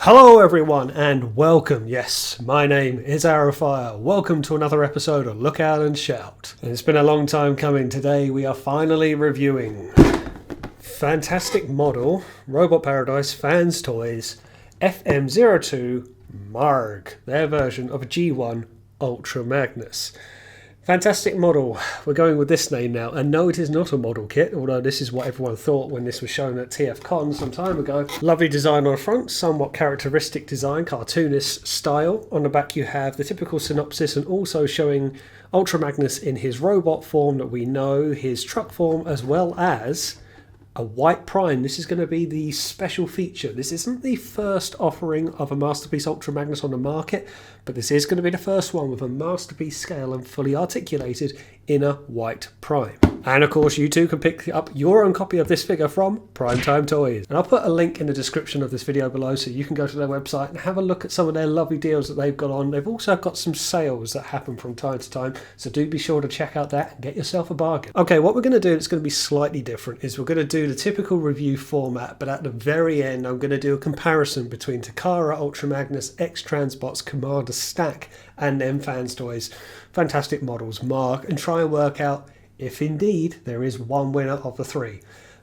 Hello everyone and welcome. Yes, my name is Arrowfire. Welcome to another episode of Look Out and Shout. And it's been a long time coming. Today we are finally reviewing fantastic model, Robot Paradise Fanstoys, FM-02 Margh, their version of a G1 Ultra Magnus. Fantastic model. We're going with this name now. And no, it is not a model kit, although this is what everyone thought when this was shown at TFCon some time ago. Lovely design on the front, somewhat characteristic design, cartoonist style. On the back you have the typical synopsis and also showing Ultra Magnus in his robot form that we know, his truck form, as well as a white prime. This is going to be the special feature. This isn't the first offering of a Masterpiece Ultra Magnus on the market, but this is going to be the first one with a Masterpiece scale and fully articulated inner white prime. And of course you too can pick up your own copy of this figure from Primetime Toyz. And I'll put a link in the description of this video below so you can go to their website and have a look at some of their lovely deals that they've got on. They've also got some sales that happen from time to time, so do be sure to check out that and get yourself a bargain. Okay, what we're going to do that's going to be slightly different is we're going to do the typical review format, but at the very end I'm going to do a comparison between Takara Ultra Magnus, X-Transbot's Commander Stack, and then Fanstoys fantastic models Margh, and try and work out if indeed there is one winner of the three.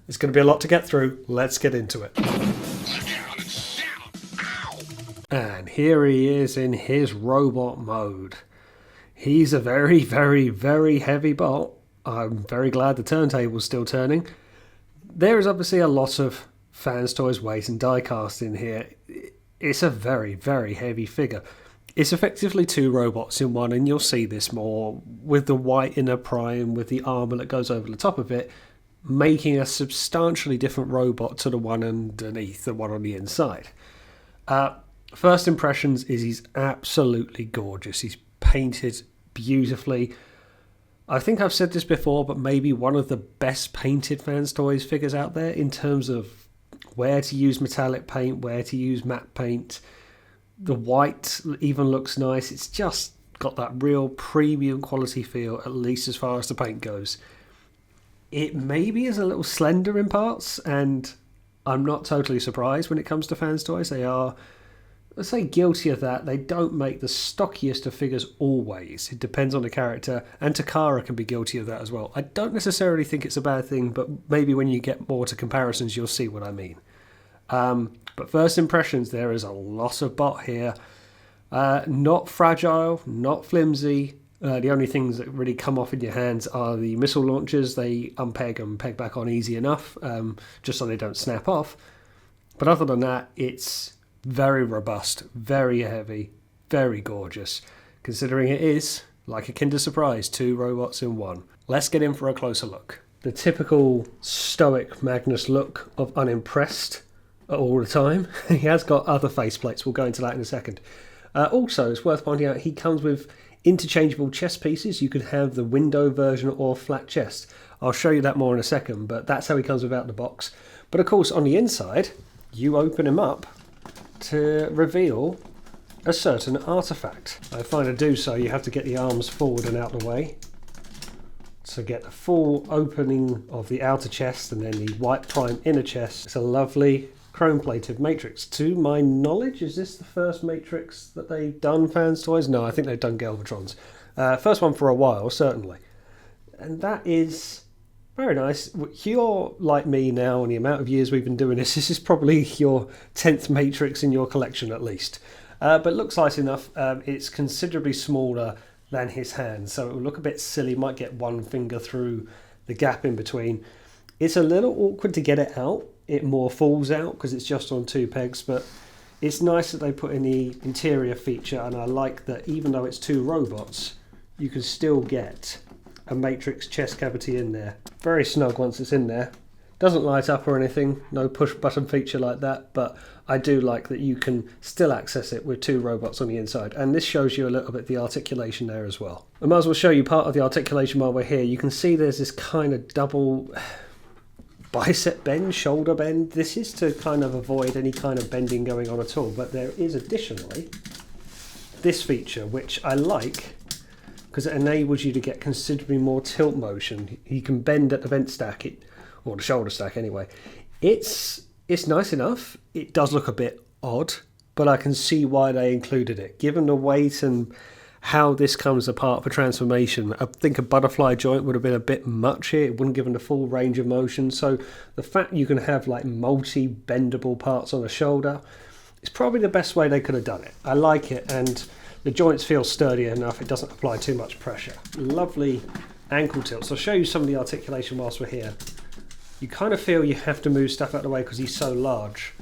There's going to be a lot to get through. Let's get into it. And here he is in his robot mode. He's a very, very, very heavy bot. I'm very glad the turntable's still turning. There is obviously a lot of Fanstoys weight and die cast in here. It's a very, very heavy figure. It's effectively two robots in one, and you'll see this more with the white inner prime with the armour that goes over the top of it, making a substantially different robot to the one underneath, the one on the inside. First impressions is he's absolutely gorgeous. He's painted beautifully. I think I've said this before, but maybe one of the best painted Fanstoys figures out there in terms of where to use metallic paint, where to use matte paint. The white even looks nice. It's just got that real premium quality feel, at least as far as the paint goes. It maybe is a little slender in parts, and I'm not totally surprised when it comes to Fanstoys. They are, let's say, guilty of that. They don't make the stockiest of figures always. It depends on the character, and Takara can be guilty of that as well. I don't necessarily think it's a bad thing, but maybe when you get more to comparisons you'll see what I mean. But first impressions, there is a lot of bot here. Not fragile, not flimsy. The only things that really come off in your hands are the missile launchers. They unpeg and peg back on easy enough, just so they don't snap off. But other than that, it's very robust, very heavy, very gorgeous, considering it is, like a Kinder Surprise, two robots in one. Let's get in for a closer look. The typical stoic Magnus look of unimpressed all the time. He has got other faceplates. We'll go into that in a second. Also, it's worth pointing out he comes with interchangeable chest pieces. You could have the window version or flat chest. I'll show you that more in a second, but that's how he comes without the box. But of course, on the inside, you open him up to reveal a certain artifact. I find to do so, you have to get the arms forward and out the way to get the full opening of the outer chest and then the white prime inner chest. It's a lovely chrome-plated matrix. To my knowledge, is this the first matrix that they've done, Fanstoys? No, I think they've done Galvatrons. First one for a while, certainly. And that is very nice. You're like me now, and the amount of years we've been doing this is probably your 10th matrix in your collection at least. But it looks nice enough. It's considerably smaller than his hand, so it will look a bit silly. Might get one finger through the gap in between. It's a little awkward to get it out. It more falls out because it's just on two pegs, but it's nice that they put in the interior feature, and I like that even though it's two robots, you can still get a matrix chest cavity in there. Very snug once it's in there. Doesn't light up or anything, no push button feature like that, but I do like that you can still access it with two robots on the inside, and this shows you a little bit the articulation there as well. I might as well show you part of the articulation while we're here. You can see there's this kind of double bicep bend, shoulder bend. This is to kind of avoid any kind of bending going on at all, but there is additionally this feature which I like because it enables you to get considerably more tilt motion. You can bend at the vent stack, or the shoulder stack anyway. It's nice enough. It does look a bit odd but I can see why they included it. Given the weight and how this comes apart for transformation, I think a butterfly joint would have been a bit much here. It wouldn't give them the full range of motion. So the fact you can have like multi-bendable parts on the shoulder is probably the best way they could have done it. I like it, and the joints feel sturdy enough. It doesn't apply too much pressure. Lovely ankle tilts. I'll show you some of the articulation whilst we're here. You kind of feel you have to move stuff out of the way because he's so large.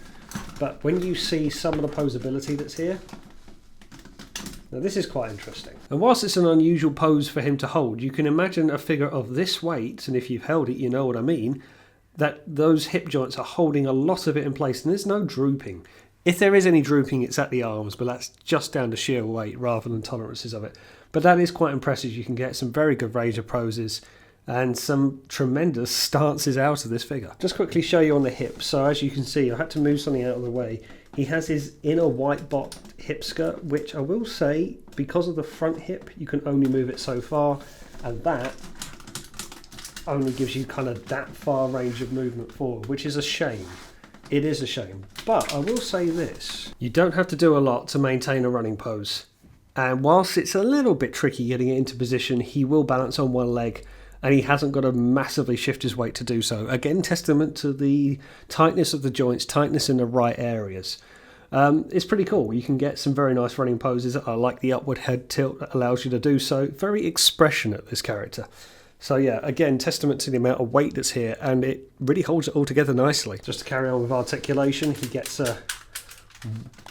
But when you see some of the posability that's here, now this is quite interesting. And whilst it's an unusual pose for him to hold, you can imagine a figure of this weight, and if you've held it, you know what I mean, that those hip joints are holding a lot of it in place, and there's no drooping. If there is any drooping, it's at the arms, but that's just down to sheer weight rather than tolerances of it. But that is quite impressive. You can get some very good range of poses and some tremendous stances out of this figure. Just quickly show you on the hips. So as you can see, I had to move something out of the way. He has his inner white bot hip skirt, which I will say, because of the front hip, you can only move it so far, and that only gives you kind of that far range of movement forward, which is a shame. It is a shame. But I will say this, you don't have to do a lot to maintain a running pose. And whilst it's a little bit tricky getting it into position, he will balance on one leg, and he hasn't got to massively shift his weight to do so. Again, testament to the tightness of the joints, tightness in the right areas. It's pretty cool. You can get some very nice running poses. I like the upward head tilt that allows you to do so. Very expressionate, this character. So yeah, again, testament to the amount of weight that's here, and it really holds it all together nicely. Just to carry on with articulation, he gets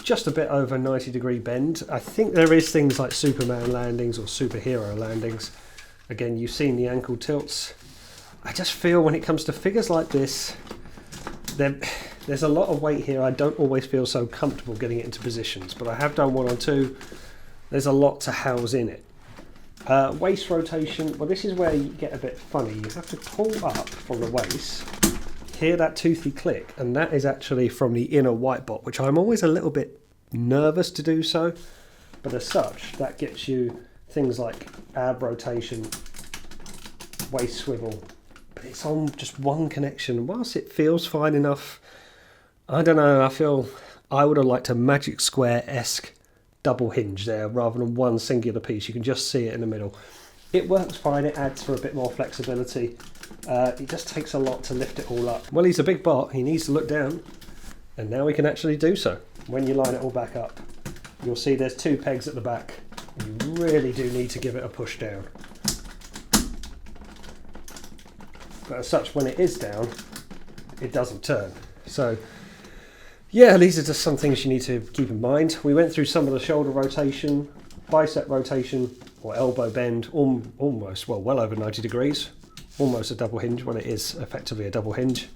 just a bit over 90-degree bend. I think there is things like Superman landings or superhero landings. Again, you've seen the ankle tilts. I just feel when it comes to figures like this, there's a lot of weight here. I don't always feel so comfortable getting it into positions, but I have done one or two. There's a lot to house in it. Waist rotation, well, this is where you get a bit funny. You have to pull up from the waist, hear that toothy click, and that is actually from the inner white bot, which I'm always a little bit nervous to do so, but as such, that gets you things like ab rotation, waist swivel, but it's on just one connection. Whilst it feels fine enough, I don't know, I feel I would have liked a Magic Square-esque double hinge there rather than one singular piece. You can just see it in the middle. It works fine, it adds for a bit more flexibility. It just takes a lot to lift it all up. Well, he's a big bot, he needs to look down, and now we can actually do so. When you line it all back up, you'll see there's two pegs at the back. You really do need to give it a push down. But as such, when it is down, it doesn't turn. So yeah, these are just some things you need to keep in mind. We went through some of the shoulder rotation, bicep rotation, or elbow bend, almost, well, well over 90 degrees. Almost a double hinge when it is effectively a double hinge.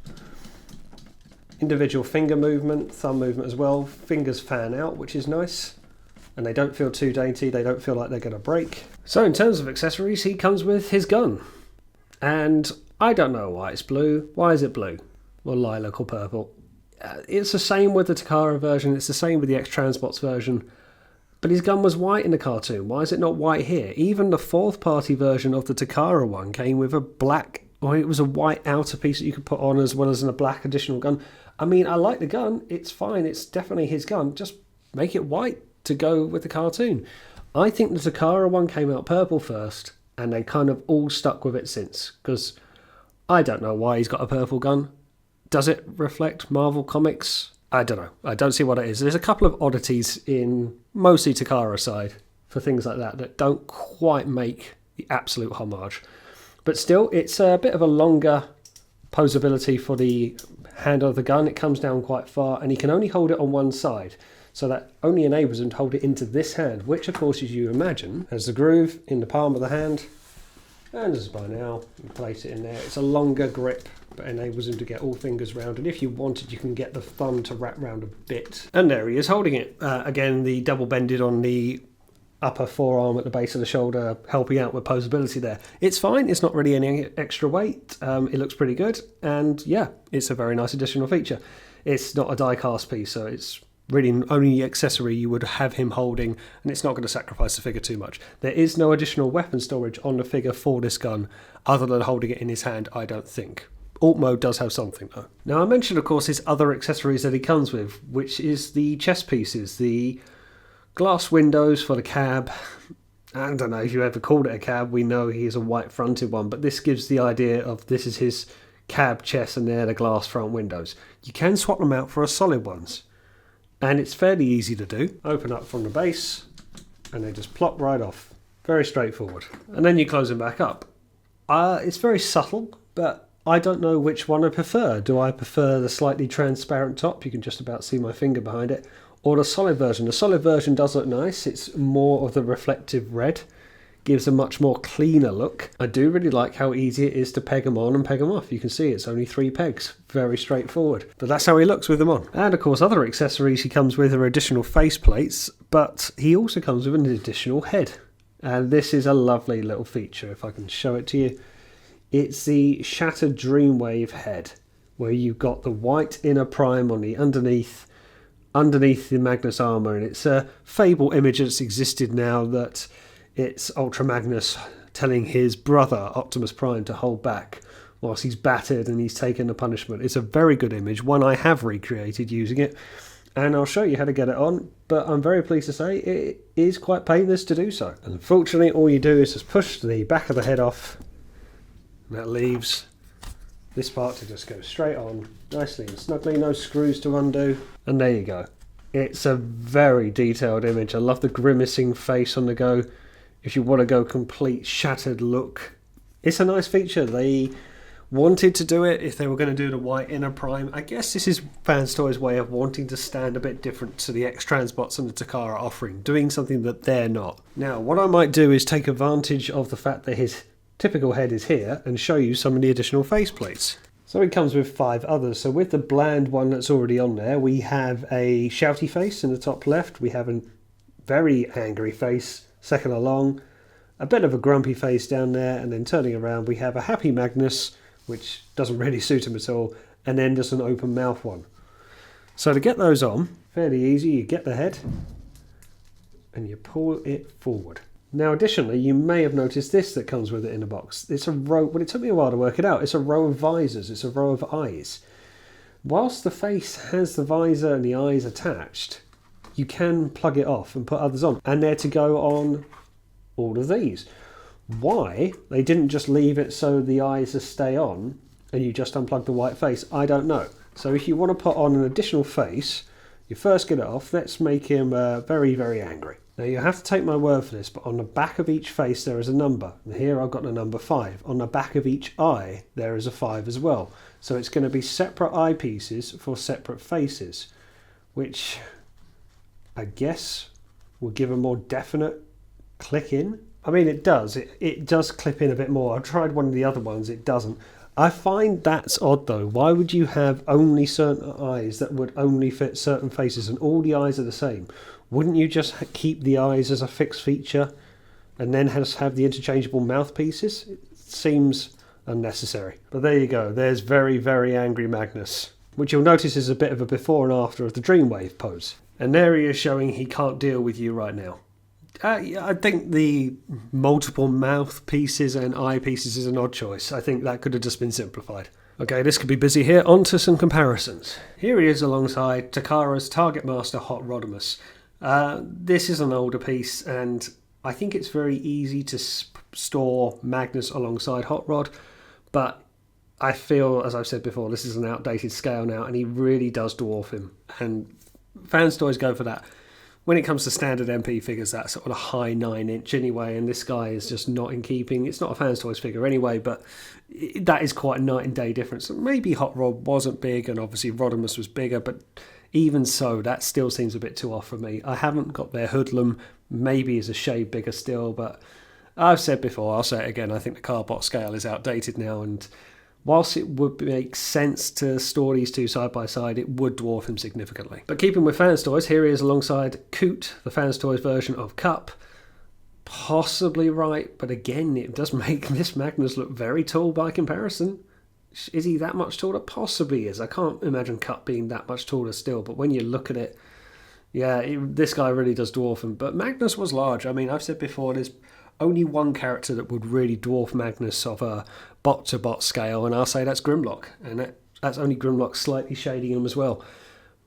Individual finger movement, thumb movement as well. Fingers fan out, which is nice. And they don't feel too dainty, they don't feel like they're going to break. So in terms of accessories, he comes with his gun. And I don't know why it's blue. Why is it blue? Or lilac or purple? It's the same with the Takara version, it's the same with the X-Transbots version. But his gun was white in the cartoon. Why is it not white here? Even the fourth party version of the Takara one came with a black, or it was a white outer piece that you could put on as well as a black additional gun. I mean, I like the gun, it's fine, it's definitely his gun, just make it white to go with the cartoon. I think the Takara one came out purple first, and they kind of all stuck with it since, because I don't know why he's got a purple gun. Does it reflect Marvel Comics? I don't know. I don't see what it is. There's a couple of oddities in mostly Takara side for things like that don't quite make the absolute homage. But still, it's a bit of a longer posability for the handle of the gun. It comes down quite far, and he can only hold it on one side. So that only enables him to hold it into this hand, which, of course, as you imagine, has the groove in the palm of the hand. And as by now, you place it in there. It's a longer grip, but enables him to get all fingers round. And if you wanted, you can get the thumb to wrap round a bit. And there he is holding it. Again, the double bended on the upper forearm at the base of the shoulder, helping out with posability there. It's fine. It's not really any extra weight. It looks pretty good. And yeah, it's a very nice additional feature. It's not a die-cast piece, so it's really only accessory you would have him holding, and it's not going to sacrifice the figure too much. There is no additional weapon storage on the figure for this gun other than holding it in his hand, I don't think. Alt mode does have something though. Now I mentioned of course his other accessories that he comes with, which is the chest pieces, the glass windows for the cab. I don't know if you ever called it a cab, we know he's a white fronted one, but this gives the idea of this is his cab chest and they're the glass front windows. You can swap them out for a solid ones, and it's fairly easy to do. Open up from the base and they just plop right off. Very straightforward. And then you close them back up. It's very subtle, but I don't know which one I prefer. Do I prefer the slightly transparent top? You can just about see my finger behind it. Or the solid version. The solid version does look nice. It's more of the reflective red. Gives a much more cleaner look. I do really like how easy it is to peg them on and peg them off. You can see it's only 3 pegs. Very straightforward. But that's how he looks with them on. And of course other accessories he comes with are additional face plates, but he also comes with an additional head. And this is a lovely little feature, if I can show it to you. It's the Shattered Dreamwave head, where you've got the white inner prime on the underneath the Magnus armour, and it's a fable image that's existed now that it's Ultra Magnus telling his brother Optimus Prime to hold back whilst he's battered and he's taken the punishment. It's a very good image, one I have recreated using it. And I'll show you how to get it on, but I'm very pleased to say it is quite painless to do so. And unfortunately, all you do is just push the back of the head off, and that leaves this part to just go straight on, nicely and snugly, no screws to undo, and there you go. It's a very detailed image. I love the grimacing face on the go. If you want to go complete shattered look, it's a nice feature. They wanted to do it if they were going to do the white inner prime. I guess this is Fanstoys' way of wanting to stand a bit different to the X-Transbots and the Takara offering, doing something that they're not. Now, what I might do is take advantage of the fact that his typical head is here and show you some of the additional faceplates. So it comes with 5 others. So with the bland one that's already on there, we have a shouty face in the top left, we have a very angry face second along, a bit of a grumpy face down there, and then turning around we have a happy Magnus, which doesn't really suit him at all, and then just an open mouth one. So to get those on, fairly easy. You get the head and you pull it forward. Now additionally, you may have noticed this that comes with it in the box. It's a row, well, it took me a while to work it out, it's a row of visors, it's a row of eyes. Whilst the face has the visor and the eyes attached, you can plug it off and put others on, and they're to go on all of these. Why they didn't just leave it so the eyes just stay on and you just unplug the white face, I don't know. So if you want to put on an additional face, you first get it off. Let's make him very, very angry. Now you have to take my word for this, but on the back of each face there is a number. And here I've got the number 5. On the back of each eye there is a 5 as well. So it's going to be separate eyepieces for separate faces, which I guess will give a more definite click in. I mean, it does. It does clip in a bit more. I tried one of the other ones. It doesn't. I find that's odd, though. Why would you have only certain eyes that would only fit certain faces and all the eyes are the same? Wouldn't you just keep the eyes as a fixed feature and then have the interchangeable mouthpieces? It seems unnecessary. But there you go. There's very, very angry Magnus, which you'll notice is a bit of a before and after of the Dreamwave pose. And there he is showing he can't deal with you right now. I think the multiple mouthpieces and eyepieces is an odd choice. I think that could have just been simplified. Okay, this could be busy here. On to some comparisons. Here he is alongside Takara's Target Master Hot Rodimus. This is an older piece, and I think it's very easy to store Magnus alongside Hot Rod, but I feel, as I've said before, this is an outdated scale now, and he really does dwarf him, and Fanstoys go for that. When it comes to standard MP figures, that's sort of a high 9-inch anyway, and this guy is just not in keeping. It's not a Fanstoys figure anyway, but that is quite a night and day difference. Maybe Hot Rod wasn't big, and obviously Rodimus was bigger, but even so, that still seems a bit too off for me. I haven't got their Hoodlum, maybe is a shade bigger still, but I've said before, I'll say it again, I think the Carbot scale is outdated now, and whilst it would make sense to store these two side by side, it would dwarf him significantly. But keeping with Fanstoys, here he is alongside Coot, the Fanstoys version of Cup. Possibly right, but again, it does make this Magnus look very tall by comparison. Is he that much taller? Possibly is. I can't imagine Cup being that much taller still, but when you look at it, yeah, this guy really does dwarf him. But Magnus was large. I mean, I've said before, there's only one character that would really dwarf Magnus of a bot-to-bot scale, and I'll say that's Grimlock. And that's only Grimlock slightly shading him as well.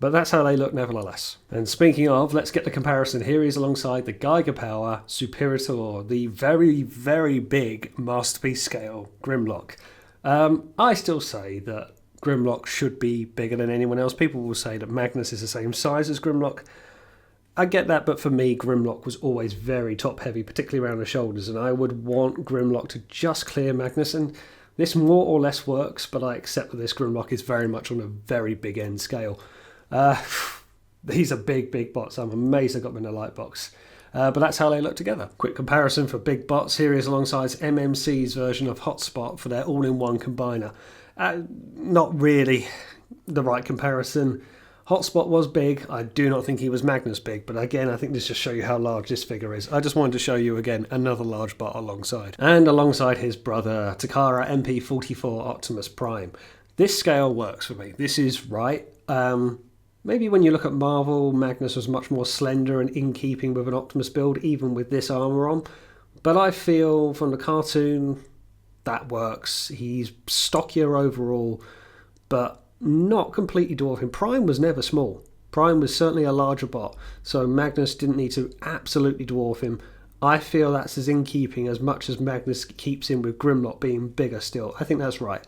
But that's how they look nevertheless. And speaking of, let's get the comparison. Here he is alongside the Geiger Power Superior, the very, very big Masterpiece scale Grimlock. I still say that Grimlock should be bigger than anyone else. People will say that Magnus is the same size as Grimlock. I get that, but for me, Grimlock was always very top-heavy, particularly around the shoulders, and I would want Grimlock to just clear Magnus, and this more or less works, but I accept that this Grimlock is very much on a very big end scale. These are big, big bots. I'm amazed I got them in a light box. But that's how they look together. Quick comparison for big bots. Here is alongside MMC's version of Hotspot for their all-in-one combiner. Not really the right comparison. Hotspot was big. I do not think he was Magnus big, but again, I think this just shows you how large this figure is. I just wanted to show you again another large bot alongside. And alongside his brother, Takara MP44 Optimus Prime. This scale works for me. This is right. Maybe when you look at Marvel, Magnus was much more slender and in keeping with an Optimus build, even with this armour on. But I feel from the cartoon, that works. He's stockier overall, but not completely dwarfing. Prime was never small. Prime was certainly a larger bot, so Magnus didn't need to absolutely dwarf him. I feel that's as in keeping as much as Magnus keeps in with Grimlock being bigger still. I think that's right.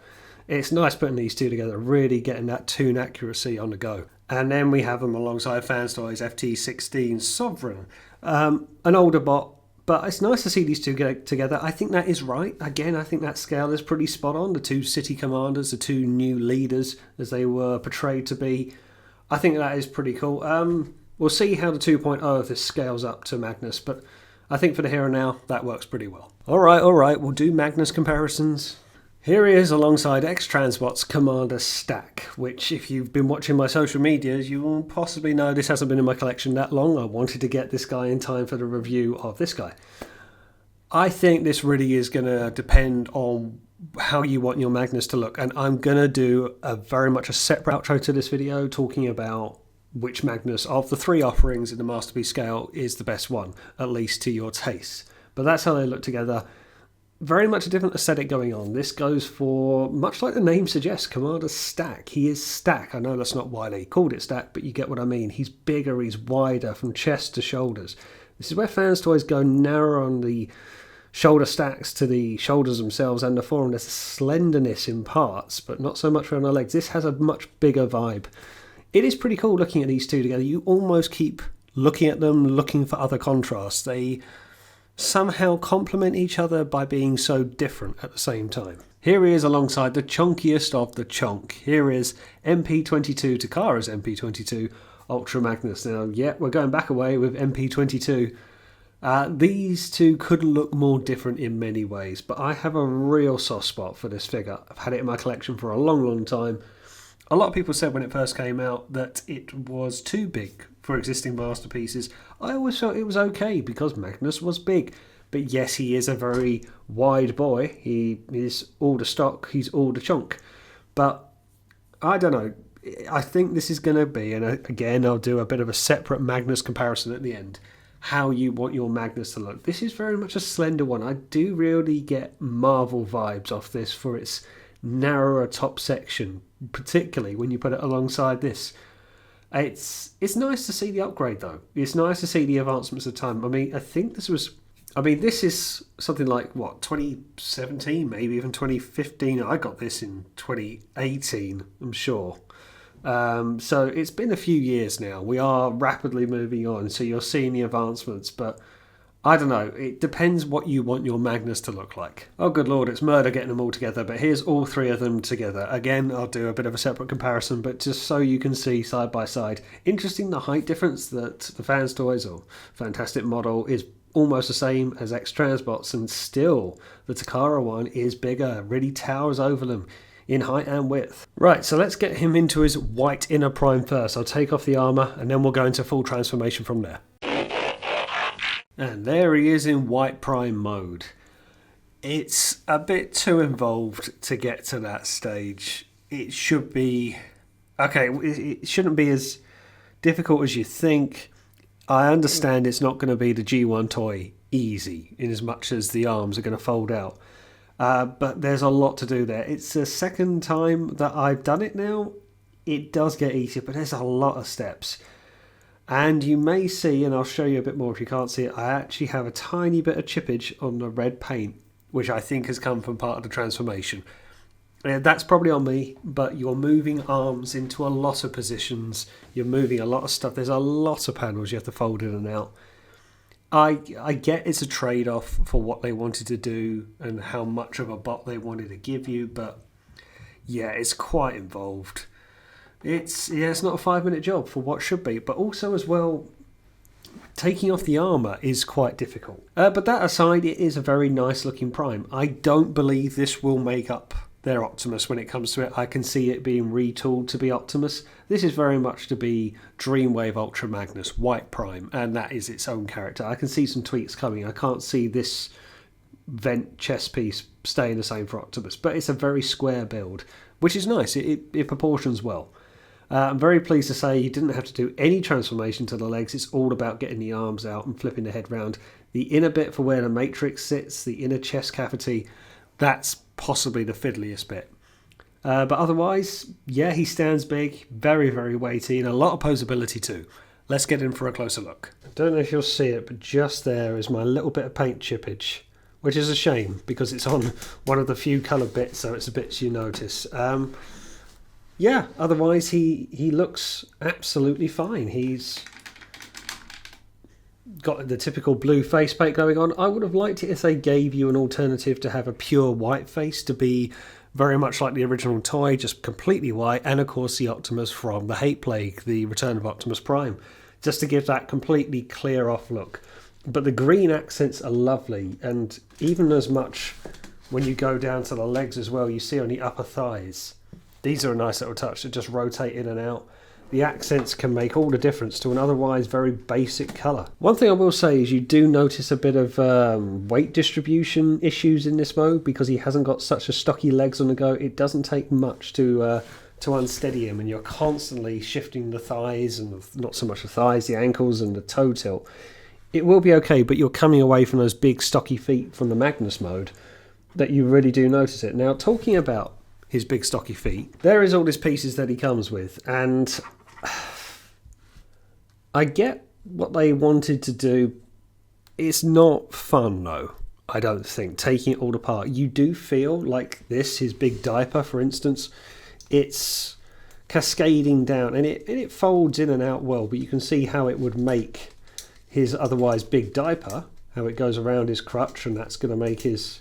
It's nice putting these two together, really getting that toon accuracy on the go. And then we have them alongside Fanstoys FT16 Sovereign. An older bot, but it's nice to see these two get together. I think that is right. Again, I think that scale is pretty spot on. The two city commanders, the two new leaders, as they were portrayed to be. I think that is pretty cool. We'll see how the 2.0 of this scales up to Magnus, but I think for the here and now, that works pretty well. All right, we'll do Magnus comparisons. Here he is alongside X-Transbot's Commander Stack, which if you've been watching my social medias, you will possibly know this hasn't been in my collection that long. I wanted to get this guy in time for the review of this guy. I think this really is going to depend on how you want your Magnus to look, and I'm going to do very much a separate outro to this video talking about which Magnus of the three offerings in the Masterpiece scale is the best one, at least to your taste. But that's how they look together. Very much a different aesthetic going on. This goes for, much like the name suggests, Commander Stack. He is Stack. I know that's not why they called it Stack, but you get what I mean. He's bigger, he's wider from chest to shoulders. This is where Fanstoys go narrow on the shoulder stacks to the shoulders themselves and the forearm. There's a slenderness in parts, but not so much around the legs. This has a much bigger vibe. It is pretty cool looking at these two together. You almost keep looking at them, looking for other contrasts. They somehow complement each other by being so different at the same time. Here he is alongside the chunkiest of the chunk. Here is MP22, Takara's MP22, Ultra Magnus. Now, yeah, we're going back away with MP22. These two couldn't look more different in many ways, but I have a real soft spot for this figure. I've had it in my collection for a long, long time. A lot of people said when it first came out that it was too big for existing masterpieces. I always felt it was okay because Magnus was big. But yes, he is a very wide boy. He is all the stock, he's all the chunk. But I don't know. I think this is going to be, and again, I'll do a bit of a separate Magnus comparison at the end, how you want your Magnus to look. This is very much a slender one. I do really get Marvel vibes off this for its narrower top section, particularly when you put it alongside this. It's nice to see the upgrade though. It's nice to see the advancements of time. I mean, this is something like, 2017, maybe even 2015. I got this in 2018, I'm sure. So it's been a few years now. We are rapidly moving on, so you're seeing the advancements, but I don't know. It depends what you want your Magnus to look like. Oh, good lord, it's murder getting them all together, but here's all three of them together. Again, I'll do a bit of a separate comparison, but just so you can see side by side. Interesting, the height difference that the Fanstoys or Fantastic model is almost the same as X-Transbots, and still the Takara one is bigger, really towers over them in height and width. Right, so let's get him into his white inner prime first. I'll take off the armour and then we'll go into full transformation from there. And there he is in white prime mode. It's a bit too involved to get to that stage. It should be... Okay, it shouldn't be as difficult as you think. I understand it's not going to be the G1 toy easy in as much as the arms are going to fold out. But there's a lot to do there. It's the second time that I've done it now. It does get easier, but there's a lot of steps. And you may see, and I'll show you a bit more if you can't see it, I actually have a tiny bit of chippage on the red paint, which I think has come from part of the transformation. That's probably on me, but you're moving arms into a lot of positions. You're moving a lot of stuff. There's a lot of panels you have to fold in and out. I get it's a trade-off for what they wanted to do and how much of a bot they wanted to give you, but yeah, it's quite involved. It's not a 5-minute job for what should be, but also as well, taking off the armour is quite difficult. But that aside, it is a very nice looking Prime. I don't believe this will make up their Optimus when it comes to it. I can see it being retooled to be Optimus. This is very much to be Dreamwave Ultra Magnus, White Prime, and that is its own character. I can see some tweaks coming. I can't see this vent chest piece staying the same for Optimus, but it's a very square build, which is nice. It proportions well. I'm very pleased to say you didn't have to do any transformation to the legs. It's all about getting the arms out and flipping the head round. The inner bit for where the matrix sits, the inner chest cavity, that's possibly the fiddliest bit. But otherwise, yeah, he stands big, very, very weighty, and a lot of posability too. Let's get in for a closer look. I don't know if you'll see it, but just there is my little bit of paint chippage, which is a shame because it's on one of the few coloured bits, so it's the bits you notice. Yeah, otherwise he looks absolutely fine. He's got the typical blue facepaint going on. I would have liked it if they gave you an alternative to have a pure white face, to be very much like the original toy, just completely white, and of course the Optimus from the Hate Plague, the Return of Optimus Prime, just to give that completely clear off look. But the green accents are lovely, and even as much when you go down to the legs as well, you see on the upper thighs. These are a nice little touch to just rotate in and out. The accents can make all the difference to an otherwise very basic colour. One thing I will say is you do notice a bit of weight distribution issues in this mode because he hasn't got such a stocky legs on the go. It doesn't take much to unsteady him, and you're constantly shifting the thighs, and not so much the thighs, the ankles and the toe tilt. It will be okay, but you're coming away from those big stocky feet from the Magnus mode that you really do notice it. Now, talking about his big stocky feet, there is all these pieces that he comes with, and I get what they wanted to do. It's not fun though, I don't think, taking it all apart. You do feel like this, his big diaper for instance, it's cascading down and it folds in and out well, but you can see how it would make his otherwise big diaper, how it goes around his crutch, and that's going to make his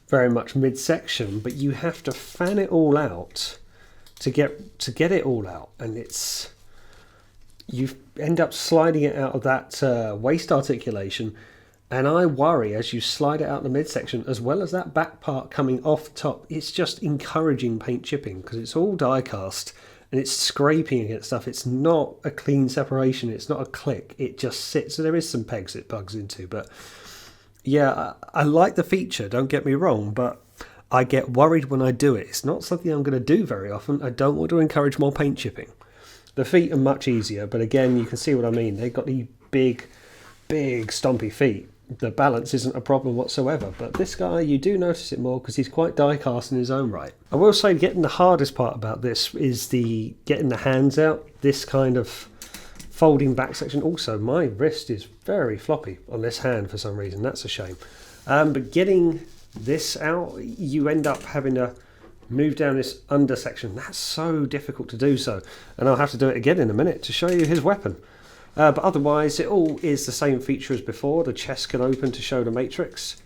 very much midsection, but you have to fan it all out to get it all out, and you end up sliding it out of that waist articulation, and I worry as you slide it out the midsection as well as that back part coming off the top, it's just encouraging paint chipping because it's all die cast and it's scraping against stuff. It's not a clean separation, it's not a click, it just sits. So there is some pegs it plugs into, but yeah, I like the feature, don't get me wrong, but I get worried when I do it. It's not something I'm going to do very often. I don't want to encourage more paint chipping. The feet are much easier, but again, you can see what I mean. They've got the big, big, stompy feet. The balance isn't a problem whatsoever, but this guy, you do notice it more because he's quite die-cast in his own right. I will say getting the hardest part about this is getting the hands out, this kind of folding back section. Also, my wrist is very floppy on this hand for some reason. That's a shame. But getting this out, you end up having to move down this under section. That's so difficult to do so. And I'll have to do it again in a minute to show you his weapon. But otherwise, it all is the same feature as before. The chest can open to show the matrix.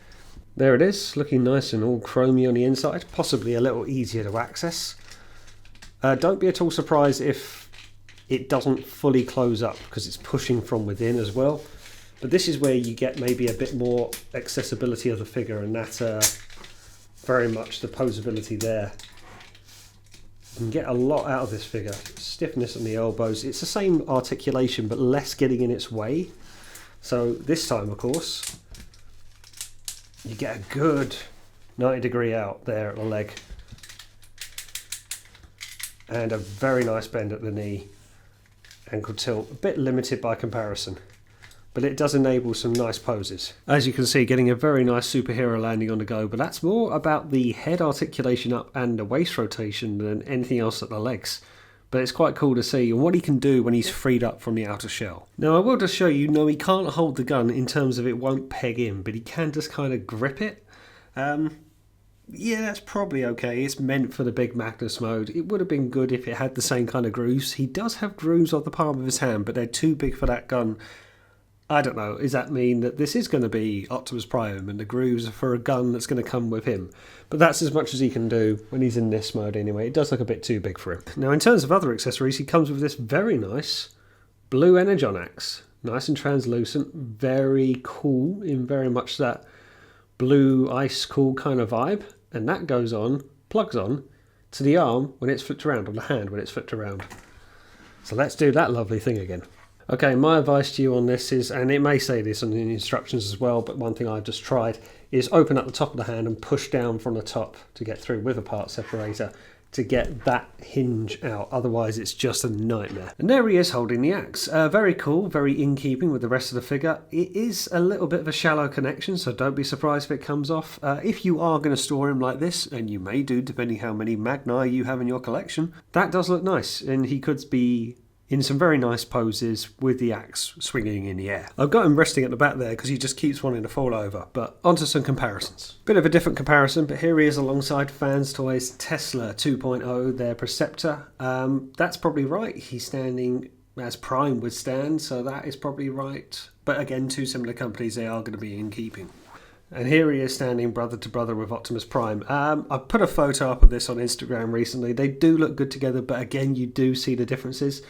There it is, looking nice and all chromy on the inside. Possibly a little easier to access. Don't be at all surprised if it doesn't fully close up because it's pushing from within as well. But this is where you get maybe a bit more accessibility of the figure, and that very much the posability there. You can get a lot out of this figure. Stiffness on the elbows. It's the same articulation but less getting in its way. So this time, of course, you get a good 90-degree out there at the leg. And a very nice bend at the knee. Ankle tilt, a bit limited by comparison. but it does enable some nice poses. As you can see, getting a very nice superhero landing on the go, but that's more about the head articulation up and the waist rotation than anything else at the legs. But it's quite cool to see what he can do when he's freed up from the outer shell. Now I will just show you, no, he can't hold the gun in terms of it won't peg in, but he can just kind of grip it. Yeah, that's probably okay. It's meant for the big Magnus mode. It would have been good if it had the same kind of grooves. He does have grooves on the palm of his hand, but they're too big for that gun. I don't know, does that mean that this is going to be Optimus Prime and the grooves are for a gun that's going to come with him? But that's as much as he can do when he's in this mode anyway. It does look a bit too big for him. Now in terms of other accessories, he comes with this very nice blue Energon axe. Nice and translucent, very cool, in very much that blue ice cool kind of vibe. And that goes on, plugs on, to the arm when it's flipped around, or the hand when it's flipped around. So let's do that lovely thing again. Okay, my advice to you on this is, and it may say this on the instructions as well, but one thing I've just tried is open up the top of the hand and push down from the top to get through with a part separator to get that hinge out. Otherwise it's just a nightmare. And there he is holding the axe. Very cool, very in keeping with the rest of the figure. It is a little bit of a shallow connection, so don't be surprised if it comes off. If you are going to store him like this, and you may do depending how many Magni you have in your collection, that does look nice, and he could be in some very nice poses with the axe swinging in the air. I've got him resting at the back there because he just keeps wanting to fall over. But onto some comparisons. Bit of a different comparison, but here he is alongside Fanstoys Tesla 2.0, their Preceptor. That's probably right. He's standing as Prime would stand, so that is probably right. But again, two similar companies, they are going to be in keeping. And here he is standing brother to brother with Optimus Prime. I put a photo up of this on Instagram recently. They do look good together, but again, you do see the differences.